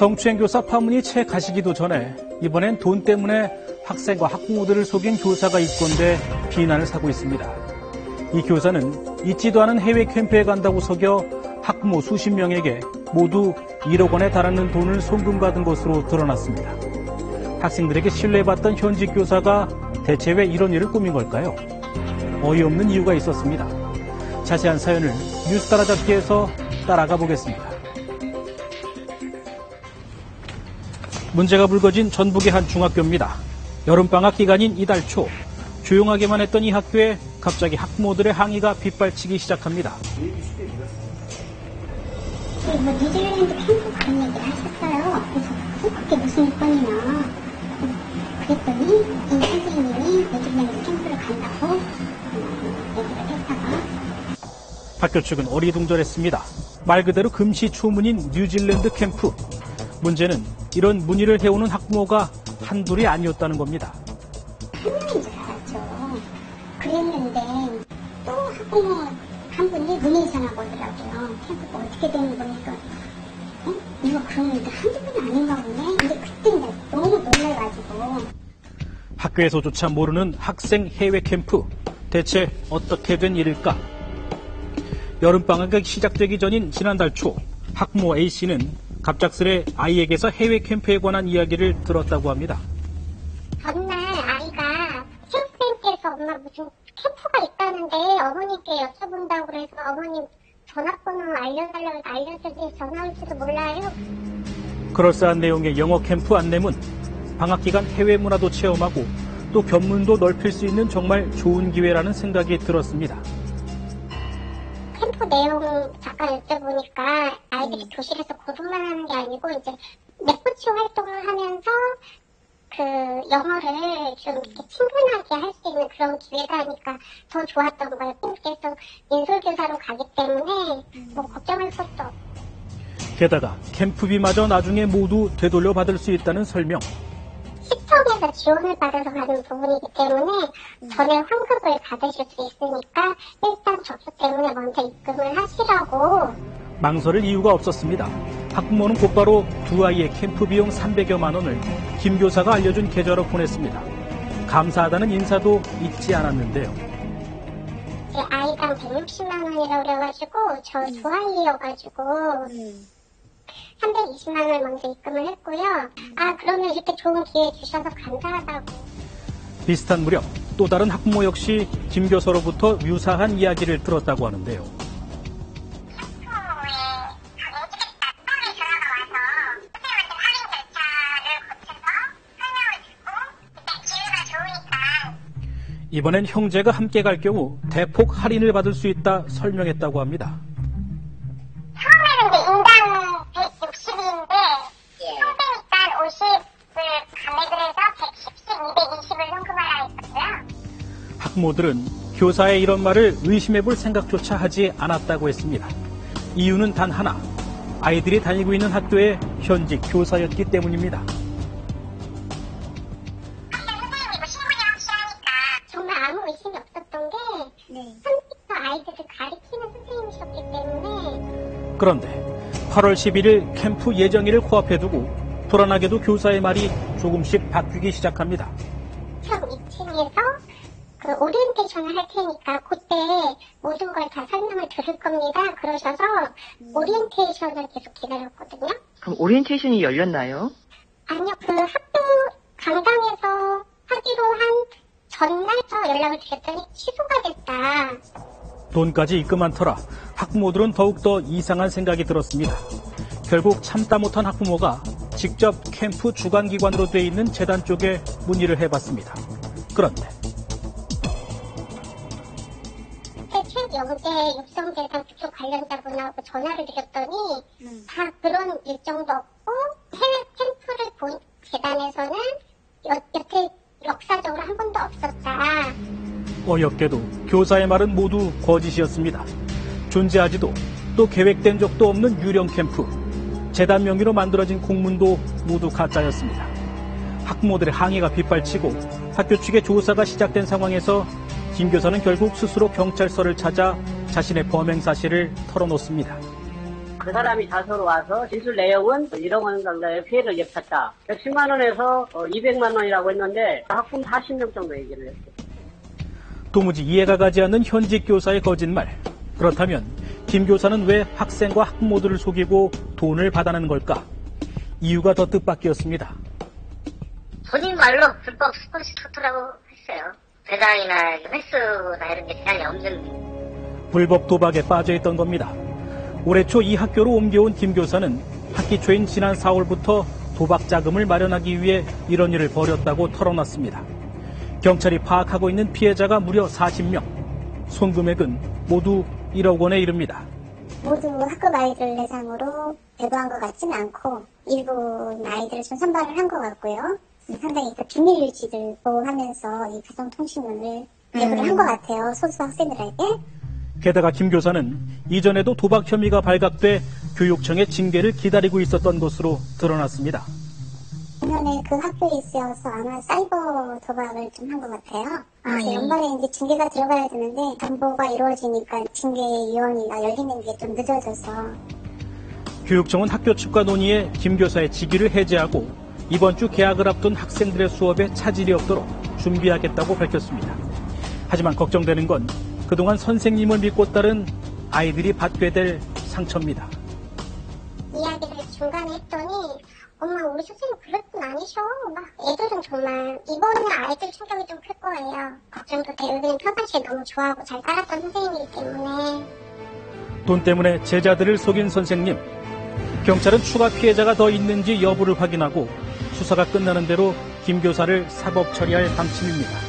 성추행 교사 파문이 채 가시기도 전에 이번엔 돈 때문에 학생과 학부모들을 속인 교사가 입건돼 비난을 사고 있습니다. 이 교사는 있지도 않은 해외 캠프에 간다고 속여 학부모 수십 명에게 모두 1억 원에 달하는 돈을 송금받은 것으로 드러났습니다. 학생들에게 신뢰받던 현직 교사가 대체 왜 이런 일을 꾸민 걸까요? 어이없는 이유가 있었습니다. 자세한 사연을 뉴스 따라잡기에서 따라가 보겠습니다. 문제가 불거진 전북의 한 중학교입니다. 여름방학 기간인 이달 초 조용하게만 했던 이 학교에 갑자기 학부모들의 항의가 빗발치기 시작합니다. 뉴질랜드 캠프 가는 얘기를 하셨어요. 그래서 그게 무슨 일건이냐 그랬더니 이 선생님이 뉴질랜드 캠프를 간다고 얘기를 했다가 학교 측은 어리둥절했습니다. 말 그대로 금시초문인 뉴질랜드 캠프. 문제는 이런 문의를 해오는 학부모가 한둘이 아니었다는 겁니다. 한 명인 줄 알았죠. 그랬는데 또 학부모 한 분이 문의 전화가 오더라고요. 캠프가 어떻게 되는 거니까 이거 그러는데 한두 분이 아닌가 보네. 근데 그때 이제 너무 놀라가지고 학교에서조차 모르는 학생 해외 캠프. 대체 어떻게 된 일일까? 여름방학이 시작되기 전인 지난달 초 학부모 A씨는 갑작스레 아이에게서 해외 캠프에 관한 이야기를 들었다고 합니다. 전날 아이가 체육쌤께서 엄마 무슨 캠프가 있다는데 어머님께 여쭤본다고 그래서 어머님 전화번호 알려달라고 해서 알려주지 전화 올지도 몰라요. 그럴싸한 내용의 영어 캠프 안내문, 방학 기간 해외 문화도 체험하고 또 견문도 넓힐 수 있는 정말 좋은 기회라는 생각이 들었습니다. 캠프 내용 잠깐 여쭤보니까 아이들이 교실에서 공부만 하는 게 아니고 이제 넷코치 활동을 하면서 그 영어를 좀 이렇게 친근하게 할 수 있는 그런 기회가 하니까 더 좋았던 거예요. 그래서 인솔교사로 가기 때문에 뭐 걱정할 것도 없고. 게다가 캠프비마저 나중에 모두 되돌려 받을 수 있다는 설명. 시청에서 지원을 받아서 가는 부분이기 때문에 전에 환급을 받으실 수 있으니까 일단 접수 때문에 먼저 입금을 하시라고. 망설일 이유가 없었습니다. 학부모는 곧바로 두 아이의 캠프 비용 300여만 원을 김 교사가 알려준 계좌로 보냈습니다. 감사하다는 인사도 잊지 않았는데요. 아이당 160만 원이라고 그래가지고 저 두 아이여가지고 320만 원을 먼저 입금을 했고요. 아 그러면 이렇게 좋은 기회 주셔서 감사하다고. 비슷한 무렵 또 다른 학부모 역시 김 교사로부터 유사한 이야기를 들었다고 하는데요. 이번엔 형제가 함께 갈 경우 대폭 할인을 받을 수 있다 설명했다고 합니다. 처음에는 이제 인당 160인데 형제니까 50을 감액을 해서 110, 220을 현금화라 했었고요. 학부모들은 교사의 이런 말을 의심해볼 생각조차 하지 않았다고 했습니다. 이유는 단 하나, 아이들이 다니고 있는 학교의 현직 교사였기 때문입니다. 정말 아무 의심이 없었던 게 현직에서 아이들을 가르치는 선생님이셨기 때문에. 그런데 8월 11일 캠프 예정일을 코앞에 두고 불안하게도 교사의 말이 조금씩 바뀌기 시작합니다. 현 2층에서 그 오리엔테이션을 할 테니까 그때 모든 걸 다 설명을 들을 겁니다. 그러셔서 오리엔테이션을 계속 기다렸거든요. 그럼 오리엔테이션이 열렸나요? 아니요. 그 학교 강당에서 하기로 한 전날서 연락을 드렸더니 취소가 됐다. 돈까지 입금한 터라 학부모들은 더욱더 이상한 생각이 들었습니다. 결국 참다 못한 학부모가 직접 캠프 주관기관으로 돼 있는 재단 쪽에 문의를 해봤습니다. 그런데 체육영재 육성재단 그쪽 관련자분하고 전화를 드렸더니 다 그런 일정도 없고 해외 캠프를 본 재단에서는 여태 역사적으로 한 번도 없었다. 어이없게도 교사의 말은 모두 거짓이었습니다. 존재하지도 또 계획된 적도 없는 유령 캠프. 재단 명의로 만들어진 공문도 모두 가짜였습니다. 학부모들의 항의가 빗발치고 학교 측의 조사가 시작된 상황에서 김 교사는 결국 스스로 경찰서를 찾아 자신의 범행 사실을 털어놓습니다. 그 사람이 자서로 와서 진술 내용은 1억 원 정도의 피해를 입혔다. 110만 원에서 200만 원이라고 했는데 학부모 40명 정도 얘기를 했어요. 도무지 이해가 가지 않는 현직 교사의 거짓말. 그렇다면 김 교사는 왜 학생과 학부모들을 속이고 돈을 받아내는 걸까? 이유가 더 뜻밖이었습니다. 본인 말로 불법 스포츠 토토라고 했어요. 배당이나 횟수나 이런 게 제한이 없는. 불법 도박에 빠져있던 겁니다. 올해 초 이 학교로 옮겨온 김 교사는 학기 초인 지난 4월부터 도박 자금을 마련하기 위해 이런 일을 벌였다고 털어놨습니다. 경찰이 파악하고 있는 피해자가 무려 40명. 손금액은 모두 1억 원에 이릅니다. 모두 학급 아이들 대상으로 배부한 것 같지는 않고 일부 아이들을 좀 선발을 한 것 같고요. 상당히 그 비밀 유지를 보호하면서 이 가정통신문을 배부를 한 것 같아요. 소수 학생들에게. 게다가 김 교사는 이전에도 도박 혐의가 발각돼 교육청의 징계를 기다리고 있었던 것으로 드러났습니다. 작년에 그 학교에 있어서 아마 사이버 도박을 좀 한 것 같아요. 연말에 이제 징계가 들어가야 되는데 담보가 이루어지니까 징계위원회가 열리는 게 좀 늦어져서. 교육청은 학교 측과 논의해 김 교사의 직위를 해제하고 이번 주 개학을 앞둔 학생들의 수업에 차질이 없도록 준비하겠다고 밝혔습니다. 하지만 걱정되는 건 그동안 선생님을 믿고 따른 아이들이 받게 될 상처입니다. 이야기를 중간에 했더니 엄마 우리 선생님 그럴 분 아니셔. 막 애들은 정말 이번에 아이들 충격이 좀 클 거예요. 걱정도 돼요. 왜냐면 평상시에 너무 좋아하고 잘 따랐던 선생님이기 때문에. 돈 때문에 제자들을 속인 선생님. 경찰은 추가 피해자가 더 있는지 여부를 확인하고 수사가 끝나는 대로 김 교사를 사법 처리할 방침입니다.